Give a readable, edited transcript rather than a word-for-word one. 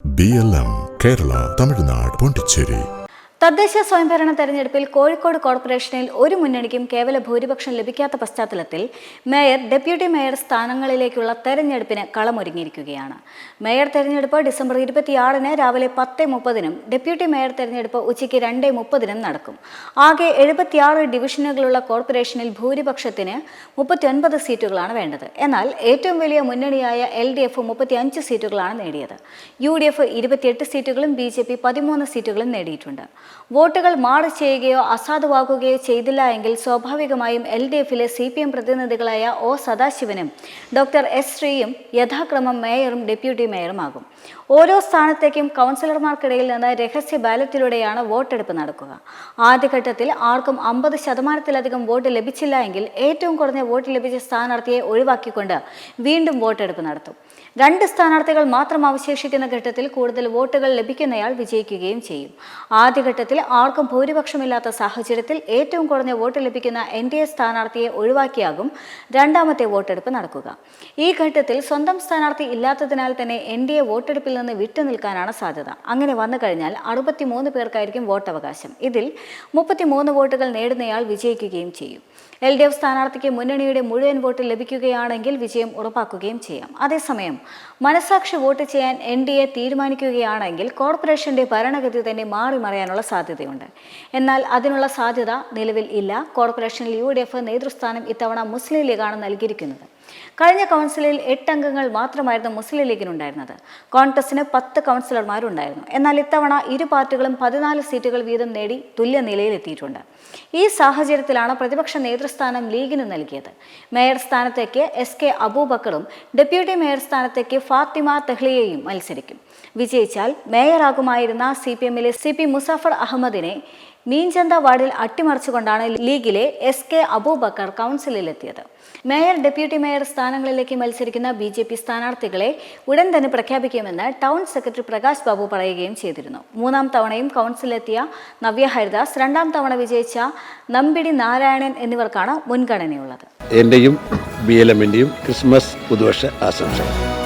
BLM Kerala Tamil Nadu Pondicherry. തദ്ദേശ സ്വയംഭരണ തെരഞ്ഞെടുപ്പിൽ കോഴിക്കോട് കോർപ്പറേഷനിൽ ഒരു മുന്നണിക്കും കേവല ഭൂരിപക്ഷം ലഭിക്കാത്ത പശ്ചാത്തലത്തിൽ മേയർ, ഡെപ്യൂട്ടി മേയർ സ്ഥാനങ്ങളിലേക്കുള്ള തെരഞ്ഞെടുപ്പിന് കളമൊരുങ്ങിയിരിക്കുകയാണ്. മേയർ തെരഞ്ഞെടുപ്പ് ഡിസംബർ 26-ന് രാവിലെ 10:30-നും ഡെപ്യൂട്ടി മേയർ തെരഞ്ഞെടുപ്പ് ഉച്ചയ്ക്ക് 2:30-നും നടക്കും. ആകെ 76 ഡിവിഷനുകളുള്ള കോർപ്പറേഷനിൽ ഭൂരിപക്ഷത്തിന് 39 സീറ്റുകളാണ് വേണ്ടത്. എന്നാൽ ഏറ്റവും വലിയ മുന്നണിയായ LDF 35 സീറ്റുകളാണ് നേടിയത്. UDF 28 സീറ്റുകളും BJP 13 സീറ്റുകളും നേടിയിട്ടുണ്ട്. വോട്ടുകൾ മാറി ചെയ്യുകയോ അസാധുവാക്കുകയോ ചെയ്തില്ല എങ്കിൽ സ്വാഭാവികമായും LDF-ലെ CPM പ്രതിനിധികളായ O സദാശിവനും ഡോക്ടർ S ശ്രീയും യഥാക്രമം മേയറും ഡെപ്യൂട്ടി മേയറുമാകും. ഓരോ സ്ഥാനത്തേക്കും കൗൺസിലർമാർക്കിടയിൽ നിന്ന് രഹസ്യ ബാലറ്റിലൂടെയാണ് വോട്ടെടുപ്പ് നടക്കുക. ആദ്യഘട്ടത്തിൽ ആർക്കും 50% വോട്ട് ലഭിച്ചില്ല എങ്കിൽ ഏറ്റവും കുറഞ്ഞ വോട്ട് ലഭിച്ച സ്ഥാനാർത്ഥിയെ ഒഴിവാക്കിക്കൊണ്ട് വീണ്ടും വോട്ടെടുപ്പ് നടത്തും. 2 സ്ഥാനാർത്ഥികൾ മാത്രം അവശേഷിക്കുന്ന ഘട്ടത്തിൽ കൂടുതൽ വോട്ടുകൾ ലഭിക്കുന്നയാൾ വിജയിക്കുകയും ചെയ്യും. ആദ്യഘട്ടത്തിൽ ആർക്കും ഭൂരിപക്ഷമില്ലാത്ത സാഹചര്യത്തിൽ ഏറ്റവും കുറഞ്ഞ വോട്ട് ലഭിക്കുന്ന NDA സ്ഥാനാർത്ഥിയെ ഒഴിവാക്കിയാകും രണ്ടാമത്തെ വോട്ടെടുപ്പ് നടക്കുക. ഈ ഘട്ടത്തിൽ സ്വന്തം സ്ഥാനാർത്ഥി ഇല്ലാത്തതിനാൽ തന്നെ NDA വോട്ടെടുപ്പിൽ നിന്ന് വിട്ടുനിൽക്കാനാണ് സാധ്യത. അങ്ങനെ വന്നു കഴിഞ്ഞാൽ 63 പേർക്കായിരിക്കും വോട്ടവകാശം. ഇതിൽ 33 വോട്ടുകൾ നേടുന്നയാൾ വിജയിക്കുകയും ചെയ്യും. LDF സ്ഥാനാർത്ഥിക്ക് മുന്നണിയുടെ മുഴുവൻ വോട്ട് ലഭിക്കുകയാണെങ്കിൽ വിജയം ഉറപ്പാക്കുകയും ചെയ്യാം. അതേസമയം മനസാക്ഷി വോട്ട് ചെയ്യാൻ NDA തീരുമാനിക്കുകയാണെങ്കിൽ കോർപ്പറേഷന്റെ ഭരണഗതി തന്നെ മാറി മറിയാനുള്ള സാധ്യതയുണ്ട്. എന്നാൽ അതിനുള്ള സാധ്യത നിലവിൽ ഇല്ല. കോർപ്പറേഷനിൽ UDF നേതൃസ്ഥാനം ഇത്തവണ മുസ്ലിം ലീഗാണ് നൽകിയിരിക്കുന്നത്. കഴിഞ്ഞ കൗൺസിലിൽ 8 അംഗങ്ങൾ മാത്രമായിരുന്നു മുസ്ലിം ലീഗിനുണ്ടായിരുന്നത്. കോൺഗ്രസിന് 10 കൗൺസിലർമാരുണ്ടായിരുന്നു. എന്നാൽ ഇത്തവണ ഇരു പാർട്ടികളും 14 സീറ്റുകൾ വീതം നേടി തുല്യ നിലയിലെത്തിയിട്ടുണ്ട്. ഈ സാഹചര്യത്തിലാണ് പ്രതിപക്ഷ നേതൃസ്ഥാനം ലീഗിന് നൽകിയത്. മേയർ സ്ഥാനത്തേക്ക് SK അബൂബക്കറും ഡെപ്യൂട്ടി മേയർ സ്ഥാനത്തേക്ക് ഫാത്തിമ തെഹ്ലിയയും മത്സരിക്കും. വിജയിച്ചാൽ മേയറാകുമായിരുന്ന CPM-ലെ CP മുസാഫർ അഹമ്മദിനെ മീൻചന്ത വാർഡിൽ അട്ടിമറിച്ചുകൊണ്ടാണ് ലീഗിലെ SK അബൂബക്കർ കൗൺസിലിലെത്തിയത്. മേയർ, ഡെപ്യൂട്ടി മേയർ സ്ഥാനങ്ങളിലേക്ക് മത്സരിക്കുന്ന BJP സ്ഥാനാർത്ഥികളെ ഉടൻ തന്നെ പ്രഖ്യാപിക്കുമെന്ന് ടൗൺ സെക്രട്ടറി പ്രകാശ് ബാബു പറയുകയും ചെയ്തിരുന്നു. 3ാം തവണയും കൗൺസിലെത്തിയ നവ്യ ഹരിദാസ്, 2ാം തവണ വിജയിച്ച നമ്പിടി നാരായണൻ എന്നിവർക്കാണ് മുൻഗണനയുള്ളത്. എന്റെയും BLM-ന്റെയും ക്രിസ്മസ് പുതുവർഷ ആശംസകൾ.